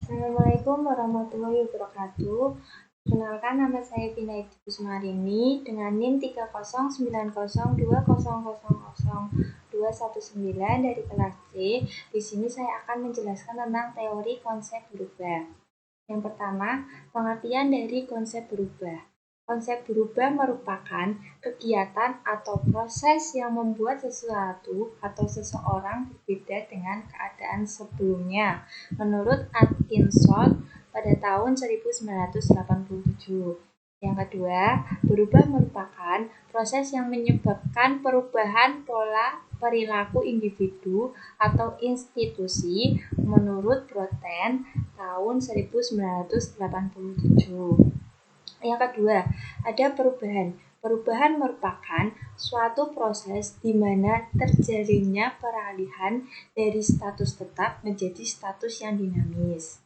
Assalamualaikum warahmatullahi wabarakatuh. Perkenalkan, nama saya Vina Kusmarini dengan NIM 30902000219 dari kelas C. Di sini saya akan menjelaskan tentang teori konsep berubah. Yang pertama, pengertian dari konsep berubah. Konsep berubah merupakan kegiatan atau proses yang membuat sesuatu atau seseorang berbeda dengan keadaan sebelumnya, menurut Atkinson pada tahun 1987. Yang kedua, berubah merupakan proses yang menyebabkan perubahan pola perilaku individu atau institusi, menurut Broten tahun 1987. Yang kedua, ada perubahan. Perubahan merupakan suatu proses di mana terjadinya peralihan dari status tetap menjadi status yang dinamis.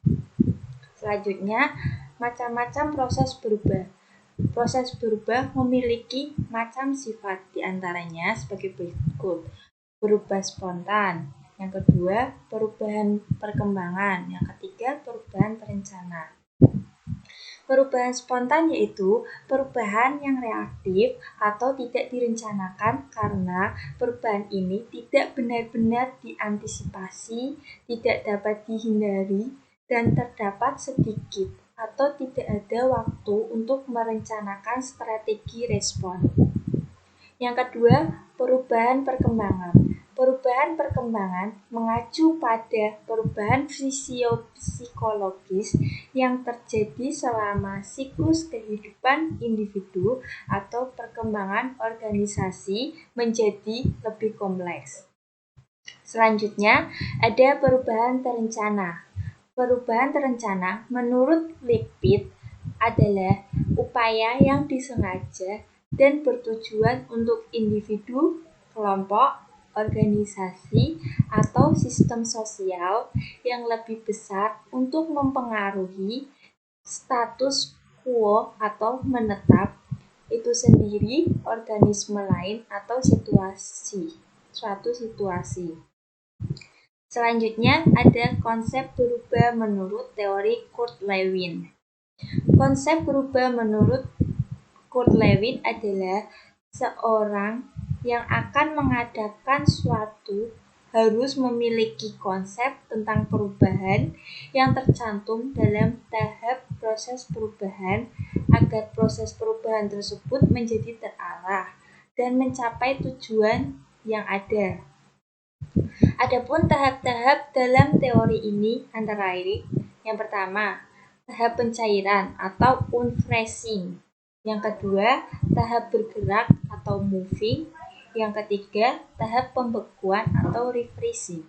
Selanjutnya, macam-macam proses berubah. Proses berubah memiliki macam sifat, diantaranya sebagai berikut. Berubah spontan. Yang kedua, perubahan perkembangan. Yang ketiga, perubahan terencana. Perubahan spontan yaitu perubahan yang reaktif atau tidak direncanakan karena perubahan ini tidak benar-benar diantisipasi, tidak dapat dihindari, dan terdapat sedikit atau tidak ada waktu untuk merencanakan strategi respon. Yang kedua, perubahan perkembangan. Perubahan perkembangan mengacu pada perubahan fisiologis yang terjadi selama siklus kehidupan individu atau perkembangan organisasi menjadi lebih kompleks. Selanjutnya, ada perubahan terencana. Perubahan terencana menurut Lippitt adalah upaya yang disengaja dan bertujuan untuk individu, kelompok, organisasi, atau sistem sosial yang lebih besar untuk mempengaruhi status quo atau menetap itu sendiri, organisme lain, atau suatu situasi. Selanjutnya ada konsep berubah menurut teori Kurt Lewin. Konsep berubah menurut Kurt Lewin adalah seorang yang akan mengadakan suatu harus memiliki konsep tentang perubahan yang tercantum dalam tahap proses perubahan agar proses perubahan tersebut menjadi terarah dan mencapai tujuan yang ada. Adapun tahap-tahap dalam teori ini antara lain, yang pertama, tahap pencairan atau unfreezing. Yang kedua, tahap bergerak atau moving. Yang ketiga, tahap pembekuan atau refreezing.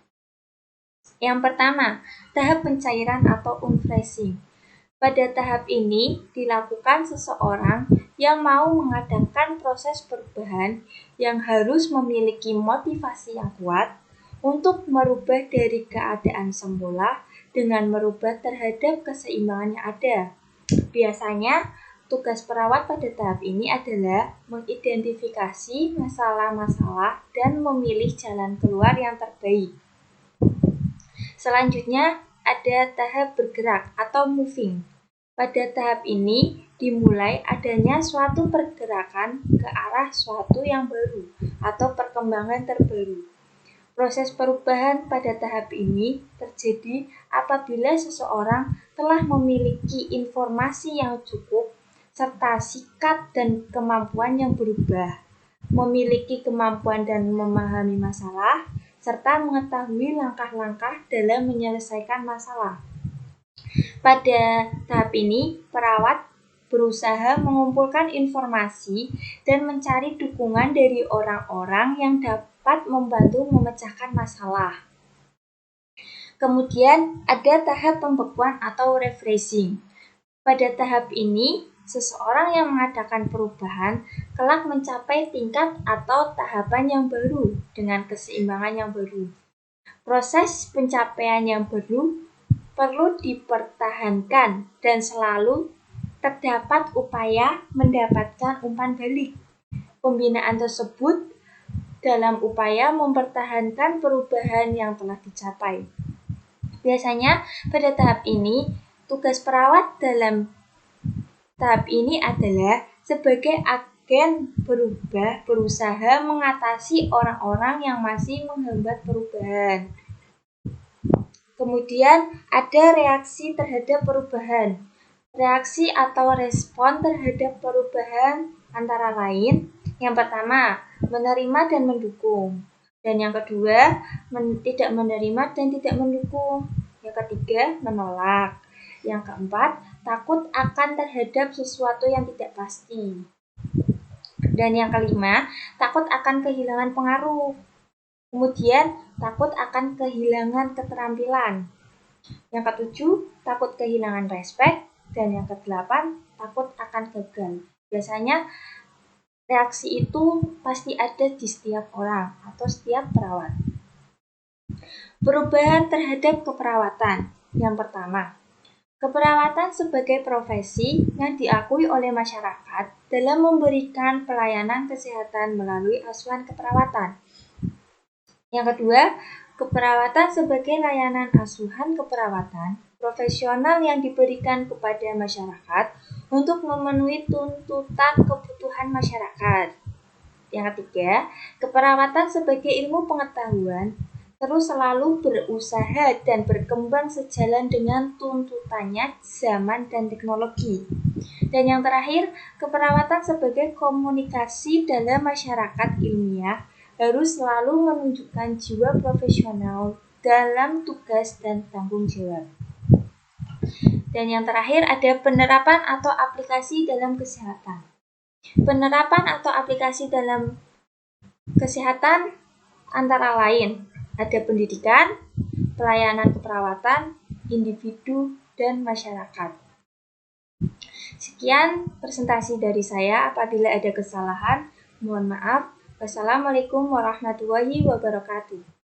Yang pertama, tahap pencairan atau unfreezing. Pada tahap ini dilakukan seseorang yang mau mengadakan proses perubahan yang harus memiliki motivasi yang kuat untuk merubah dari keadaan semula dengan merubah terhadap keseimbangan yang ada. Biasanya, tugas perawat pada tahap ini adalah mengidentifikasi masalah-masalah dan memilih jalan keluar yang terbaik. Selanjutnya, ada tahap bergerak atau moving. Pada tahap ini dimulai adanya suatu pergerakan ke arah suatu yang baru atau perkembangan terbaru. Proses perubahan pada tahap ini terjadi apabila seseorang telah memiliki informasi yang cukup serta sikap dan kemampuan yang berubah, memiliki kemampuan dan memahami masalah, serta mengetahui langkah-langkah dalam menyelesaikan masalah. Pada tahap ini, perawat berusaha mengumpulkan informasi dan mencari dukungan dari orang-orang yang dapat membantu memecahkan masalah. Kemudian ada tahap pembekuan atau refreshing. Pada tahap ini, seseorang yang mengadakan perubahan kelak mencapai tingkat atau tahapan yang baru dengan keseimbangan yang baru. Proses pencapaian yang baru perlu dipertahankan dan selalu terdapat upaya mendapatkan umpan balik. Pembinaan tersebut dalam upaya mempertahankan perubahan yang telah dicapai. Biasanya pada tahap ini, tugas perawat dalam tahap ini adalah sebagai agen berusaha mengatasi orang-orang yang masih menghambat perubahan. Kemudian ada reaksi terhadap perubahan. Reaksi atau respon terhadap perubahan antara lain, yang pertama, menerima dan mendukung. Dan yang kedua, tidak menerima dan tidak mendukung. Yang ketiga, menolak. Yang keempat, takut akan terhadap sesuatu yang tidak pasti. Dan yang kelima, takut akan kehilangan pengaruh. Kemudian, takut akan kehilangan keterampilan. Yang ketujuh, takut kehilangan respek. Dan yang kedelapan, takut akan gagal. Biasanya, reaksi itu pasti ada di setiap orang atau setiap perawat. Perubahan terhadap keperawatan. Yang pertama, keperawatan sebagai profesi yang diakui oleh masyarakat dalam memberikan pelayanan kesehatan melalui asuhan keperawatan. Yang kedua, keperawatan sebagai layanan asuhan keperawatan profesional yang diberikan kepada masyarakat untuk memenuhi tuntutan kebutuhan masyarakat. Yang ketiga, keperawatan sebagai ilmu pengetahuan terus selalu berusaha dan berkembang sejalan dengan tuntutannya zaman dan teknologi. Dan yang terakhir, keperawatan sebagai komunikasi dalam masyarakat ilmiah harus selalu menunjukkan jiwa profesional dalam tugas dan tanggung jawab. Dan yang terakhir ada penerapan atau aplikasi dalam kesehatan. Penerapan atau aplikasi dalam kesehatan antara lain ada pendidikan, pelayanan keperawatan, individu, dan masyarakat. Sekian presentasi dari saya. Apabila ada kesalahan, mohon maaf. Wassalamualaikum warahmatullahi wabarakatuh.